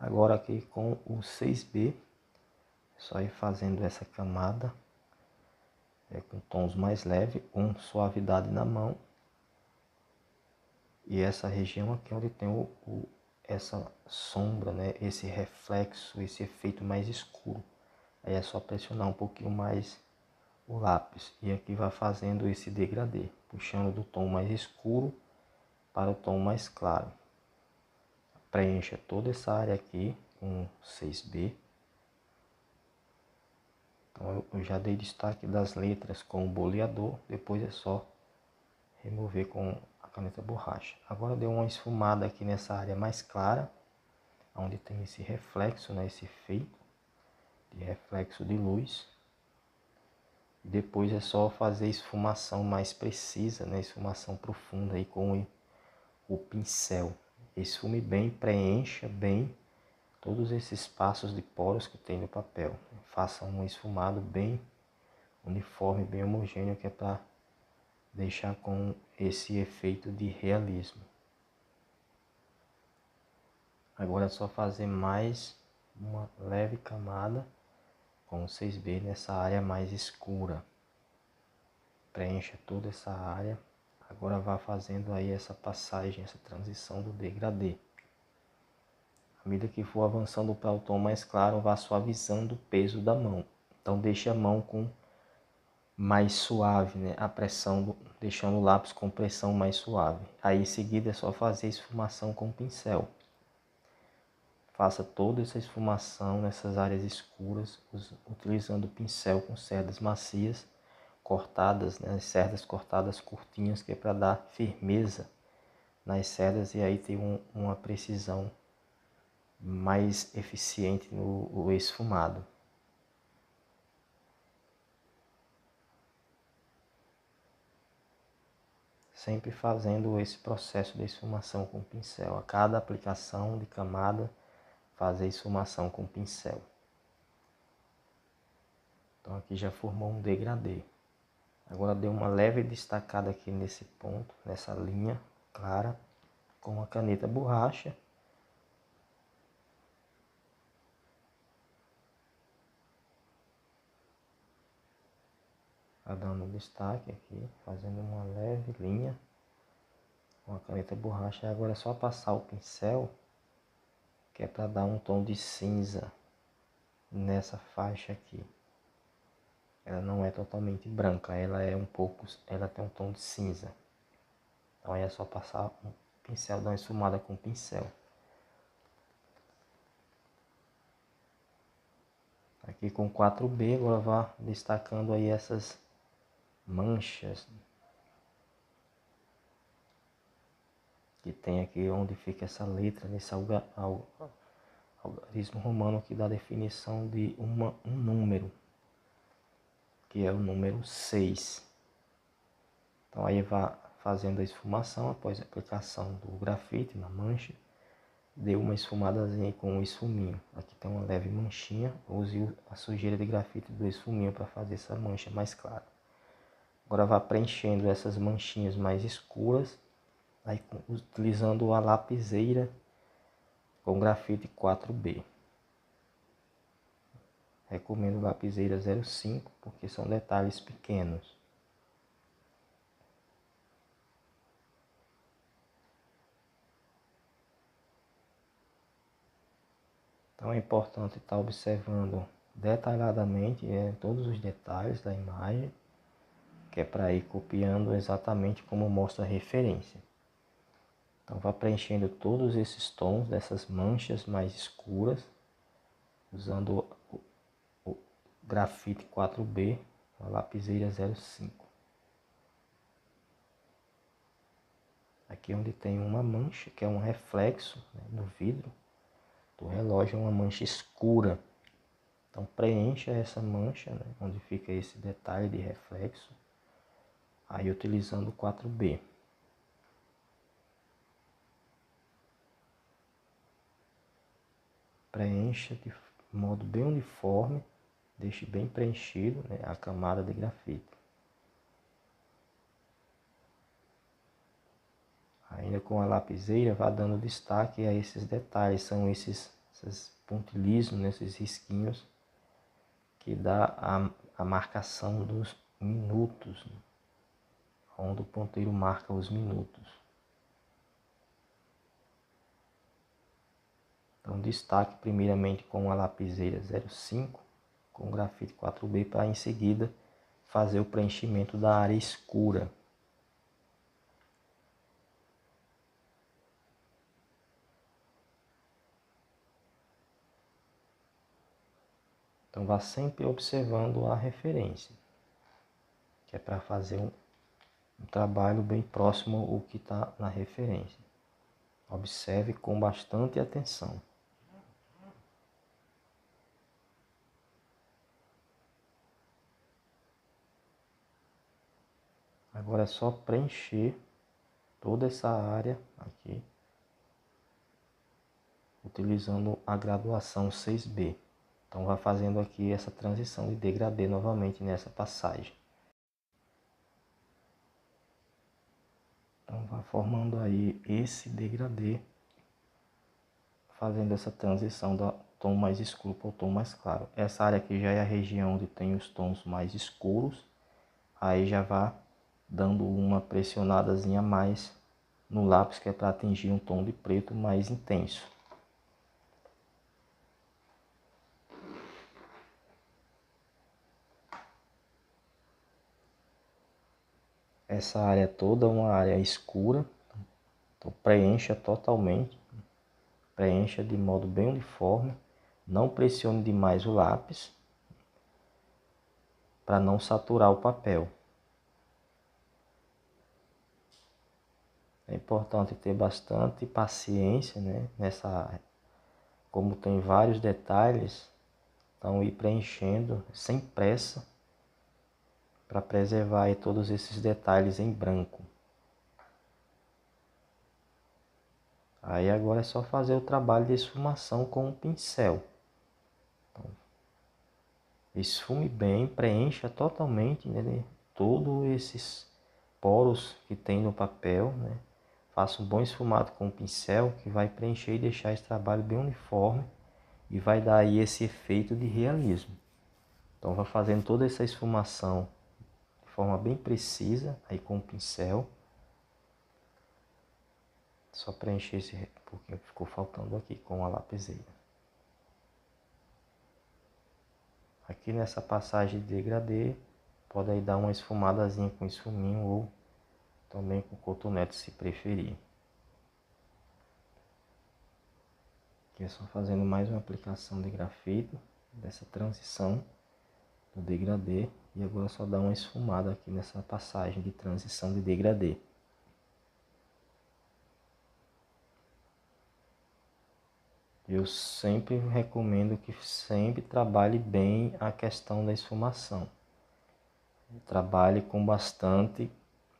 Agora aqui com o 6B, é só ir fazendo essa camada com tons mais leves, com suavidade na mão. E essa região aqui onde tem essa sombra, né? Esse reflexo, esse efeito mais escuro. Aí é só pressionar um pouquinho mais o lápis. E aqui vai fazendo esse degradê, puxando do tom mais escuro para o tom mais claro. Preencha toda essa área aqui com 6B. Então eu já dei destaque das letras com o boleador, depois é só remover com a caneta borracha. Agora deu uma esfumada aqui nessa área mais clara, onde tem esse reflexo, né, esse efeito de reflexo de luz. E depois é só fazer esfumação mais precisa, né, esfumação profunda aí com o pincel. Esfume bem, preencha bem todos esses espaços de poros que tem no papel. Faça um esfumado bem uniforme, bem homogêneo, que é para deixar com esse efeito de realismo. Agora é só fazer mais uma leve camada com o 6B nessa área mais escura. Preencha toda essa área. Agora vá fazendo aí essa passagem, essa transição do degradê. À medida que for avançando para o tom mais claro, vá suavizando o peso da mão. Então deixe a mão com mais suave, né? A pressão, deixando o lápis com pressão mais suave. Aí em seguida é só fazer esfumação com o pincel. Faça toda essa esfumação nessas áreas escuras, utilizando o pincel com cerdas macias, cortadas, né? As cerdas cortadas curtinhas, que é para dar firmeza nas cerdas e aí ter uma precisão mais eficiente no esfumado. Sempre fazendo esse processo de esfumação com o pincel. A cada aplicação de camada, fazer esfumação com o pincel. Então aqui já formou um degradê. Agora deu uma leve destacada aqui nesse ponto, nessa linha clara, com a caneta borracha. Tá dando um destaque aqui, fazendo uma leve linha com a caneta borracha. E agora é só passar o pincel, que é para dar um tom de cinza nessa faixa aqui. Ela não é totalmente branca, ela tem um tom de cinza. Então aí é só passar o pincel, dar uma esfumada com o pincel. Aqui com 4B, agora vá destacando aí essas manchas que tem aqui onde fica essa letra, nesse algarismo romano que dá a definição de um número, que é o número 6. Então aí vá fazendo a esfumação após a aplicação do grafite na mancha. Deu uma esfumadazinha com um esfuminho. Aqui tem uma leve manchinha. Use a sujeira de grafite do esfuminho para fazer essa mancha mais clara. Agora vá preenchendo essas manchinhas mais escuras, aí utilizando a lapiseira com grafite 4B. Recomendo lapiseira 05 porque são detalhes pequenos. Então é importante estar observando detalhadamente todos os detalhes da imagem, que é para ir copiando exatamente como mostra a referência. Então vá preenchendo todos esses tons dessas manchas mais escuras, usando o grafite 4B, a lapiseira 05. Aqui onde tem uma mancha, que é um reflexo, né, no vidro do relógio, é uma mancha escura. Então preencha essa mancha, né, onde fica esse detalhe de reflexo, aí utilizando o 4B. Preencha de modo bem uniforme, deixe bem preenchido, né, a camada de grafite. Ainda com a lapiseira, vá dando destaque a esses detalhes, são esses pontilhismos, nesses risquinhos, que dá a marcação dos minutos, né? Onde o ponteiro marca os minutos. Então destaque primeiramente com a lapiseira 05, com grafite 4B, para em seguida fazer o preenchimento da área escura. Então vá sempre observando a referência, que é para fazer um trabalho bem próximo ao que está na referência. Observe com bastante atenção. Agora é só preencher toda essa área aqui, utilizando a graduação 6B. Então vai fazendo aqui essa transição de degradê novamente nessa passagem. Então vai formando aí esse degradê, fazendo essa transição do tom mais escuro para o tom mais claro. Essa área aqui já é a região onde tem os tons mais escuros, aí já vai dando uma pressionadazinha a mais no lápis, que é para atingir um tom de preto mais intenso. Essa área toda é uma área escura, então preencha totalmente, preencha de modo bem uniforme, não pressione demais o lápis, para não saturar o papel. É importante ter bastante paciência, né, nessa área. Como tem vários detalhes, então ir preenchendo sem pressa, para preservar aí todos esses detalhes em branco. Aí agora é só fazer o trabalho de esfumação com o pincel. Então, esfume bem, preencha totalmente, né, todos esses poros que tem no papel, né? Faça um bom esfumado com o pincel, que vai preencher e deixar esse trabalho bem uniforme e vai dar aí esse efeito de realismo. Então vai fazendo toda essa esfumação de forma bem precisa aí com o pincel. Só preencher esse pouquinho que ficou faltando aqui com a lapiseira. Aqui nessa passagem de degradê, pode aí dar uma esfumadazinha com esfuminho ou também com cotonete se preferir. Aqui é só fazendo mais uma aplicação de grafite, dessa transição do degradê. E agora só dá uma esfumada aqui nessa passagem de transição de degradê. Eu sempre recomendo que sempre trabalhe bem a questão da esfumação. Trabalhe com bastante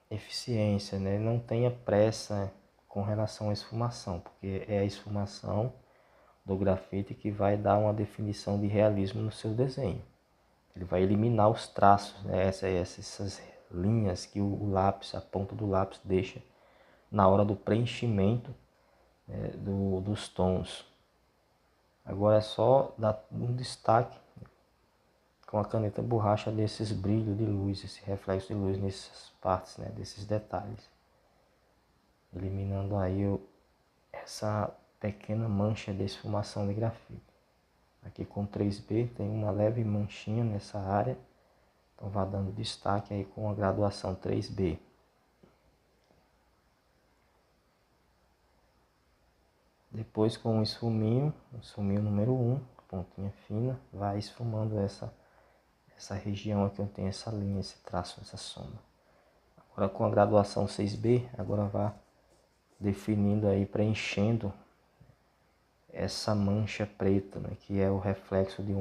eficiência, né? Não tenha pressa com relação à esfumação, porque é a esfumação do grafite que vai dar uma definição de realismo no seu desenho. Ele vai eliminar os traços, né? Essas linhas que o lápis, a ponta do lápis deixa na hora do preenchimento, né, dos tons. Agora é só dar um destaque com a caneta borracha desses brilhos de luz, esse reflexo de luz nessas partes, né, desses detalhes. Eliminando aí essa pequena mancha de esfumação de grafite. Aqui com 3B tem uma leve manchinha nessa área, então vá dando destaque aí com a graduação 3B. Depois com o esfuminho número 1, pontinha fina, vai esfumando essa região aqui onde tem essa linha, esse traço, essa sombra. Agora com a graduação 6B, agora vá definindo aí, preenchendo essa mancha preta, né, que é o reflexo de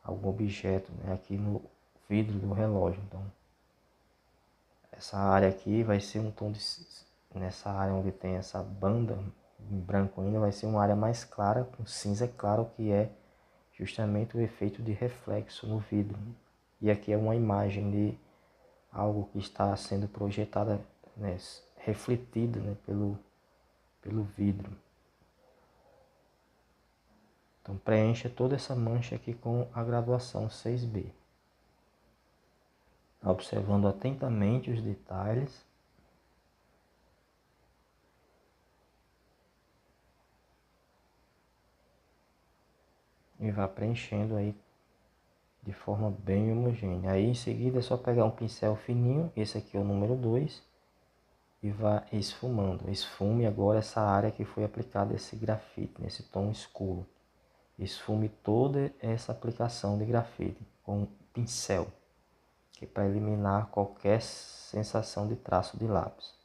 algum objeto, né, aqui no vidro do relógio. Então, essa área aqui vai ser um tom nessa área onde tem essa banda em branco ainda, vai ser uma área mais clara, com cinza claro, que é justamente o efeito de reflexo no vidro. E aqui é uma imagem de algo que está sendo projetada, né, refletida, né, pelo vidro. Então preencha toda essa mancha aqui com a graduação 6B. Observando atentamente os detalhes. E vá preenchendo aí de forma bem homogênea. Aí em seguida é só pegar um pincel fininho, esse aqui é o número 2, e vá esfumando. Esfume agora essa área que foi aplicada esse grafite, nesse tom escuro. Esfume toda essa aplicação de grafite com pincel, que é para eliminar qualquer sensação de traço de lápis.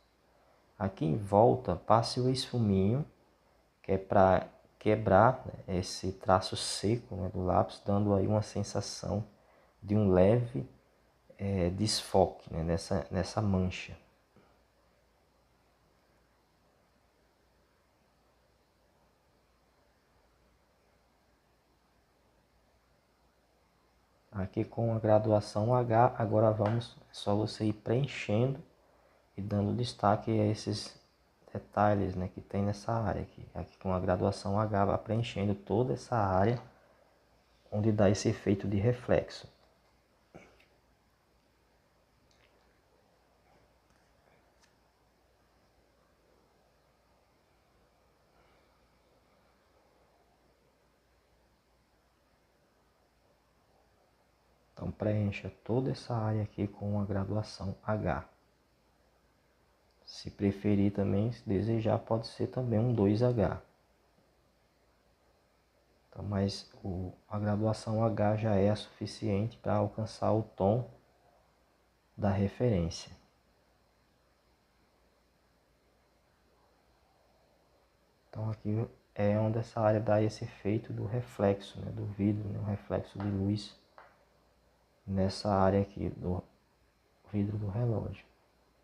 Aqui em volta, passe o esfuminho, que é para quebrar, né, esse traço seco, né, do lápis, dando aí uma sensação de um leve desfoque, né, nessa mancha. Aqui com a graduação H, agora vamos, é só você ir preenchendo e dando destaque a esses detalhes, né, que tem nessa área aqui. Aqui com a graduação H, vai preenchendo toda essa área onde dá esse efeito de reflexo. Então preencha toda essa área aqui com a graduação H. Se preferir também, se desejar, pode ser também um 2H. Então, mas a graduação H já é suficiente para alcançar o tom da referência. Então aqui é onde essa área dá esse efeito do reflexo, né, do vidro, né, o reflexo de luz nessa área aqui do vidro do relógio.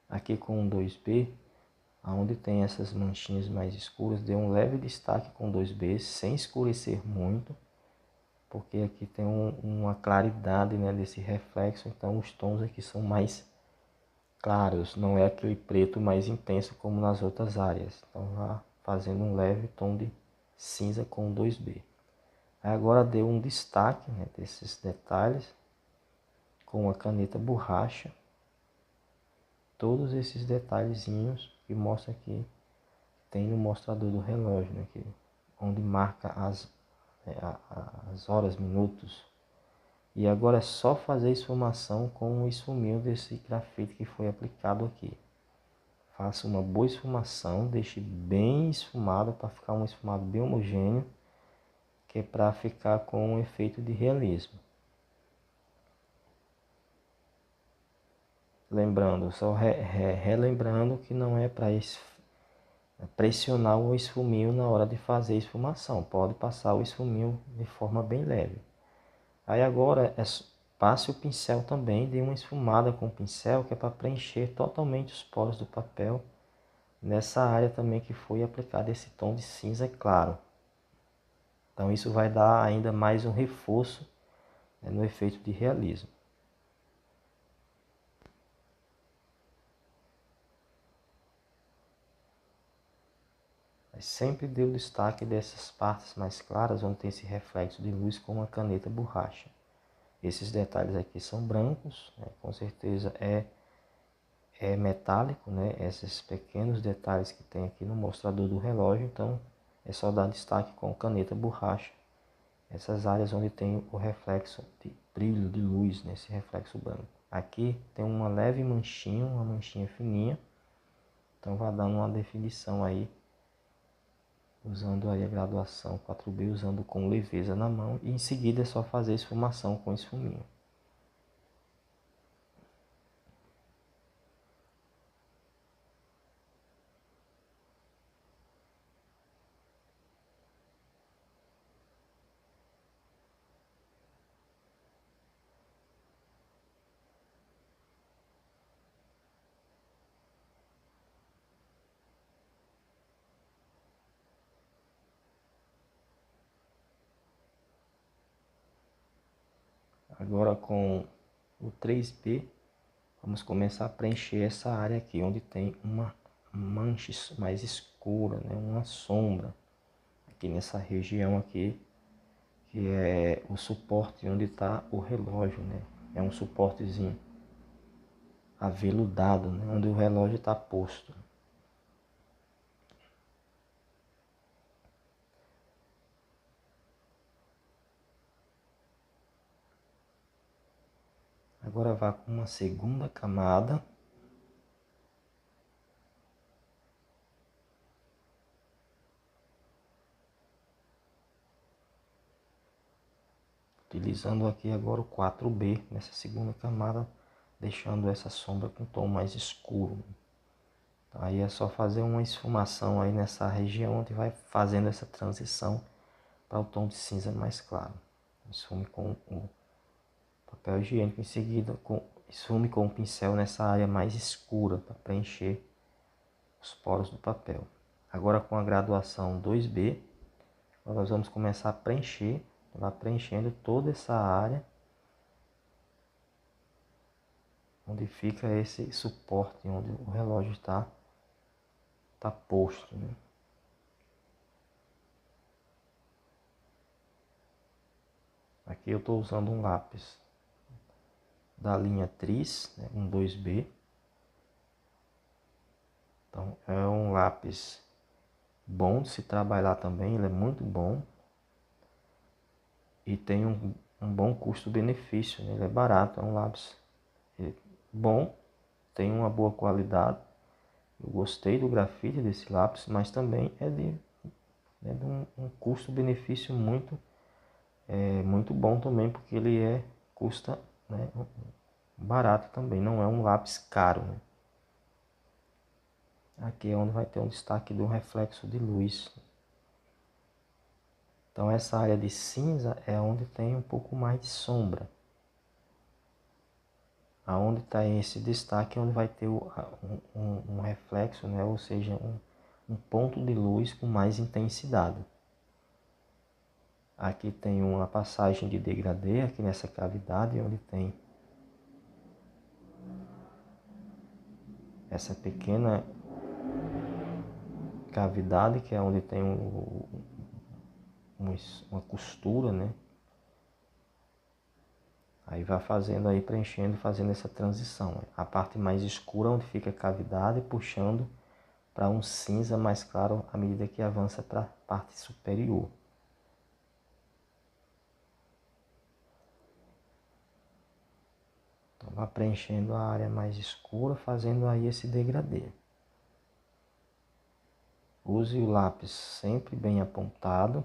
Aqui com o 2B, onde tem essas manchinhas mais escuras, dê um leve destaque com 2B, sem escurecer muito, porque aqui tem uma claridade, né, desse reflexo, então os tons aqui são mais claros, não é aquele preto mais intenso como nas outras áreas. Então vá fazendo um leve tom de cinza com 2B. Agora dê um destaque, né, desses detalhes com a caneta borracha, todos esses detalhezinhos que mostra aqui, tem no mostrador do relógio, né, que, onde marca as horas, minutos. E agora é só fazer esfumação com o esfuminho desse grafite que foi aplicado aqui. Faça uma boa esfumação, deixe bem esfumado para ficar um esfumado bem homogêneo, que é para ficar com um efeito de realismo. Lembrando, só relembrando que não é para pressionar o esfuminho na hora de fazer a esfumação. Pode passar o esfuminho de forma bem leve. Aí agora passe o pincel também, dê uma esfumada com o pincel, que é para preencher totalmente os poros do papel nessa área também que foi aplicado esse tom de cinza claro. Então isso vai dar ainda mais um reforço, né, no efeito de realismo. Mas sempre dê o destaque dessas partes mais claras, onde tem esse reflexo de luz com uma caneta borracha. Esses detalhes aqui são brancos, né, com certeza é metálico, né, esses pequenos detalhes que tem aqui no mostrador do relógio, então é só dar destaque com caneta borracha. Essas áreas onde tem o reflexo de brilho de luz, nesse reflexo branco. Aqui tem uma leve manchinha, uma manchinha fininha, então vai dando uma definição aí, usando aí a graduação 4B, usando com leveza na mão, e em seguida é só fazer esfumação com esfuminho. Agora com o 3B, vamos começar a preencher essa área aqui, onde tem uma mancha mais escura, né? Uma sombra aqui nessa região aqui, que é o suporte onde está o relógio, né? É um suportezinho aveludado, né? Onde o relógio está posto. Agora vá com uma segunda camada. Utilizando aqui agora o 4B nessa segunda camada, deixando essa sombra com um tom mais escuro. Aí é só fazer uma esfumação aí nessa região onde vai fazendo essa transição para o tom de cinza mais claro. Esfume com o papel higiênico, em seguida esfume com o pincel nessa área mais escura para preencher os poros do papel. Agora com a graduação 2B, nós vamos começar a preencher, vai preenchendo toda essa área onde fica esse suporte, onde o relógio está posto, né? Aqui eu estou usando um lápis da linha Tris, né, um 2B. Então é um lápis bom de se trabalhar também, ele é muito bom. E tem um bom custo-benefício, né? Ele é barato, é um lápis bom, tem uma boa qualidade. Eu gostei do grafite desse lápis, mas também é de um custo-benefício muito bom também, porque ele custa, né, barato também, não é um lápis caro, né? Aqui é onde vai ter um destaque do reflexo de luz. Então essa área de cinza é onde tem um pouco mais de sombra. Aonde está esse destaque, onde vai ter um reflexo, né? Ou seja, um ponto de luz com mais intensidade. Aqui tem uma passagem de degradê, aqui nessa cavidade, onde tem essa pequena cavidade, que é onde tem uma costura, né? Aí vai fazendo aí, preenchendo, fazendo essa transição. A parte mais escura, onde fica a cavidade, puxando para um cinza mais claro à medida que avança para a parte superior. Então vai preenchendo a área mais escura, fazendo aí esse degradê. Use o lápis sempre bem apontado,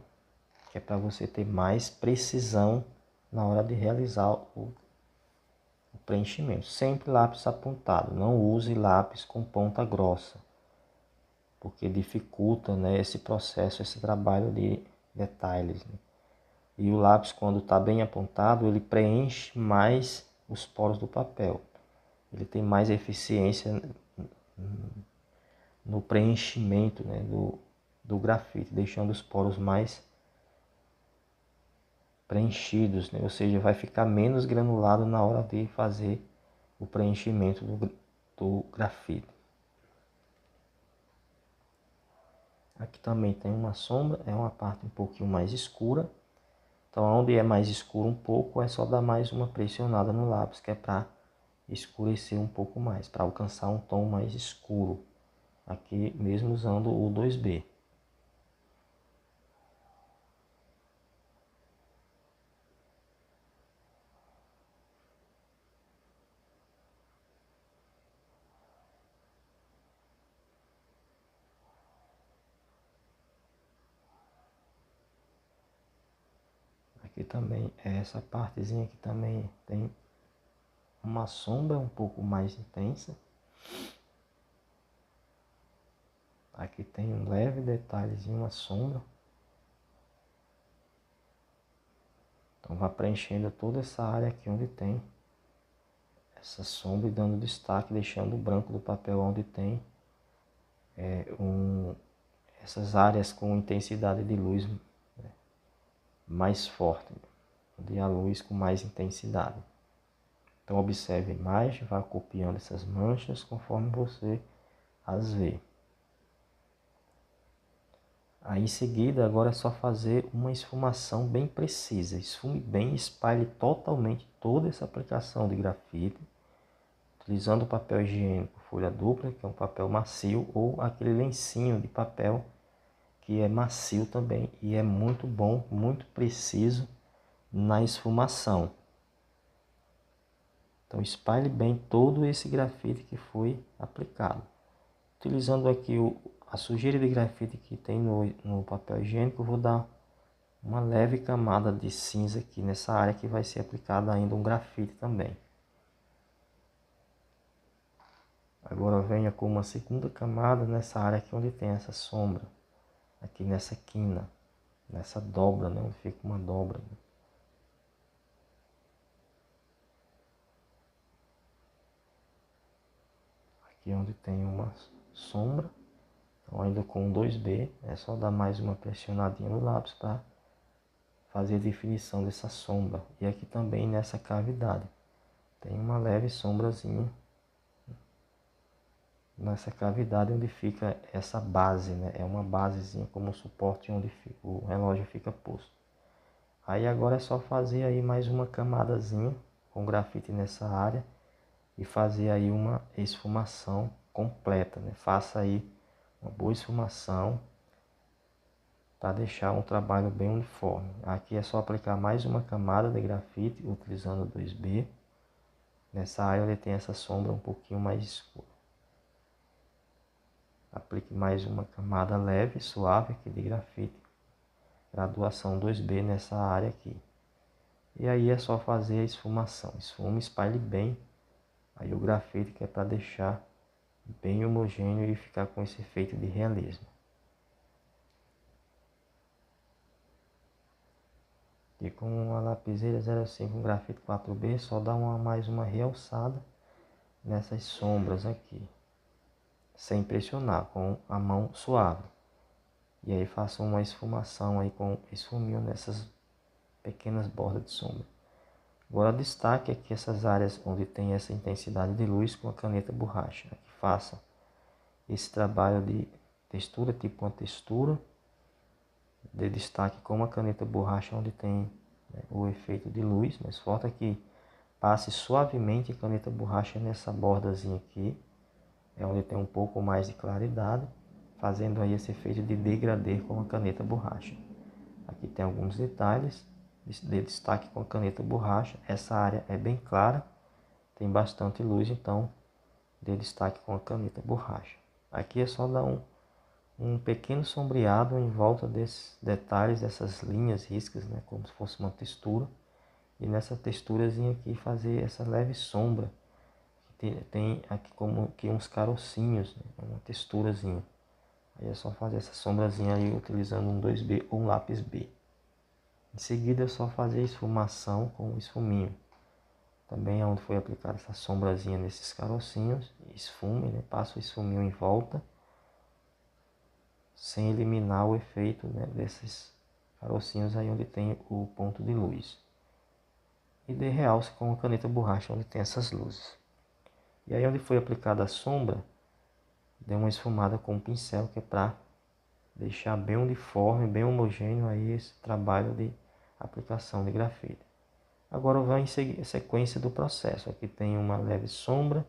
que é para você ter mais precisão na hora de realizar o preenchimento. Sempre lápis apontado, não use lápis com ponta grossa, porque dificulta, né, esse processo, esse trabalho de detalhes, né? E o lápis, quando está bem apontado, ele preenche mais os poros do papel. Ele tem mais eficiência no preenchimento, né, do grafite, deixando os poros mais preenchidos, né? Ou seja, vai ficar menos granulado na hora de fazer o preenchimento do grafite. Aqui também tem uma sombra, é uma parte um pouquinho mais escura. Então, onde é mais escuro um pouco, é só dar mais uma pressionada no lápis, que é para escurecer um pouco mais, para alcançar um tom mais escuro. Aqui mesmo usando o 2B. Aqui também, essa partezinha aqui também tem uma sombra um pouco mais intensa. Aqui tem um leve detalhezinho, uma sombra. Então vai preenchendo toda essa área aqui onde tem essa sombra e dando destaque, deixando o branco do papel onde tem essas áreas com intensidade de luz, né, mais forte, onde há luz com mais intensidade. Então observe a imagem, vá copiando essas manchas conforme você as vê. Aí em seguida, agora é só fazer uma esfumação bem precisa. Esfume bem, espalhe totalmente toda essa aplicação de grafite, utilizando o papel higiênico folha dupla, que é um papel macio, ou aquele lencinho de papel que é macio também e é muito bom, muito preciso na esfumação. Então espalhe bem todo esse grafite que foi aplicado. Utilizando aqui a sujeira de grafite que tem no papel higiênico, eu vou dar uma leve camada de cinza aqui nessa área que vai ser aplicada ainda um grafite também. Agora venha com uma segunda camada nessa área aqui onde tem essa sombra, aqui nessa quina, nessa dobra, né, onde fica uma dobra. Aqui onde tem uma sombra, então ainda com 2B, é só dar mais uma pressionadinha no lápis para fazer a definição dessa sombra. E aqui também nessa cavidade tem uma leve sombrazinha nessa cavidade onde fica essa base, né? É uma basezinha como suporte onde o relógio fica posto. Aí agora é só fazer aí mais uma camadazinha com grafite nessa área e fazer aí uma esfumação completa, né? Faça aí uma boa esfumação para deixar um trabalho bem uniforme. Aqui é só aplicar mais uma camada de grafite utilizando 2B. Nessa área ele tem essa sombra um pouquinho mais escura. Aplique mais uma camada leve, suave aqui de grafite. Graduação 2B nessa área aqui. E aí é só fazer a esfumação. Esfume, espalhe bem aí o grafite, que é para deixar bem homogêneo e ficar com esse efeito de realismo. E com a lapiseira 05 grafite 4B, só dá mais uma realçada nessas sombras aqui, sem pressionar, com a mão suave. E aí faça uma esfumação aí com esfuminho nessas pequenas bordas de sombra. Agora destaque aqui essas áreas onde tem essa intensidade de luz com a caneta borracha. Aqui faça esse trabalho de textura, tipo uma textura, de destaque com uma caneta borracha onde tem, né, o efeito de luz mais forte. Aqui passe suavemente a caneta borracha nessa bordazinha aqui, é onde tem um pouco mais de claridade, fazendo aí esse efeito de degradê com a caneta borracha. Aqui tem alguns detalhes de destaque com a caneta borracha. Essa área é bem clara, tem bastante luz, então dê destaque com a caneta borracha. Aqui é só dar um pequeno sombreado em volta desses detalhes, dessas linhas riscas, né, como se fosse uma textura. E nessa texturazinha aqui fazer essa leve sombra. Tem aqui como que uns carocinhos, né, uma texturazinha. Aí é só fazer essa sombrazinha aí utilizando um 2B ou um lápis B. Em seguida é só fazer a esfumação com o esfuminho. Também é onde foi aplicada essa sombrazinha nesses carocinhos. Esfume, né? Passa o esfuminho em volta, sem eliminar o efeito, né, desses carocinhos aí onde tem o ponto de luz. E dê realce com a caneta borracha onde tem essas luzes. E aí onde foi aplicada a sombra, dê uma esfumada com o pincel, que é para deixar bem uniforme, bem homogêneo aí esse trabalho de aplicação de grafite. Agora vai em sequência do processo. Aqui tem uma leve sombra,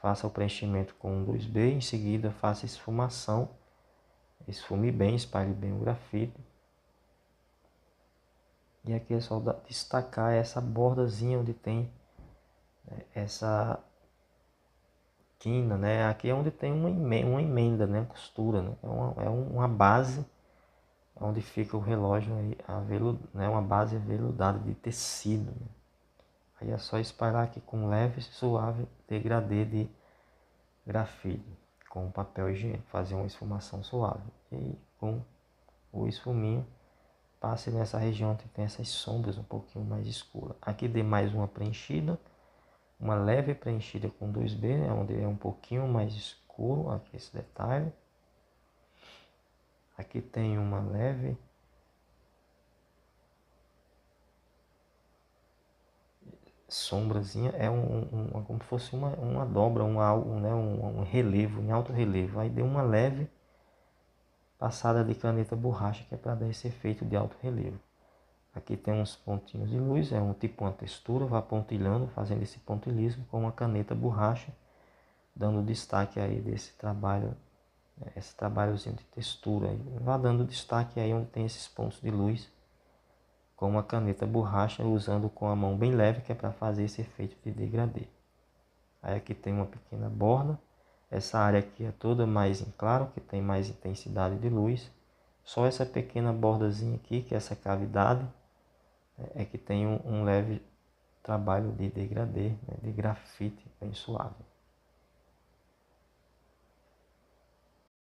faça o preenchimento com 2B, em seguida faça a esfumação, esfume bem, espalhe bem o grafite. E aqui é só destacar essa bordazinha onde tem, né, essa quina, né? Aqui é onde tem uma emenda, né? Costura, né? É uma base onde fica o relógio aí, né? Uma base aveludada de tecido, né? Aí é só espalhar aqui com leve e suave degradê de grafite com papel higiênico, fazer uma esfumação suave. E com o esfuminho, passe nessa região que tem essas sombras um pouquinho mais escuras. Aqui dê mais uma preenchida, uma leve preenchida com 2B, né, onde é um pouquinho mais escuro, aqui esse detalhe. Aqui tem uma leve sombrazinha, é como se fosse uma dobra, algo, né, um relevo, em alto relevo. Aí deu uma leve passada de caneta borracha, que é para dar esse efeito de alto relevo. Aqui tem uns pontinhos de luz, é um tipo uma textura, vá pontilhando, fazendo esse pontilhismo com uma caneta borracha, dando destaque aí desse trabalho, esse trabalhozinho de textura. Vá dando destaque aí onde tem esses pontos de luz, com uma caneta borracha, usando com a mão bem leve, que é para fazer esse efeito de degradê. Aí aqui tem uma pequena borda, essa área aqui é toda mais em claro, que tem mais intensidade de luz. Só essa pequena bordazinha aqui, que é essa cavidade, é que tem um leve trabalho de degradê, né, de grafite bem suave.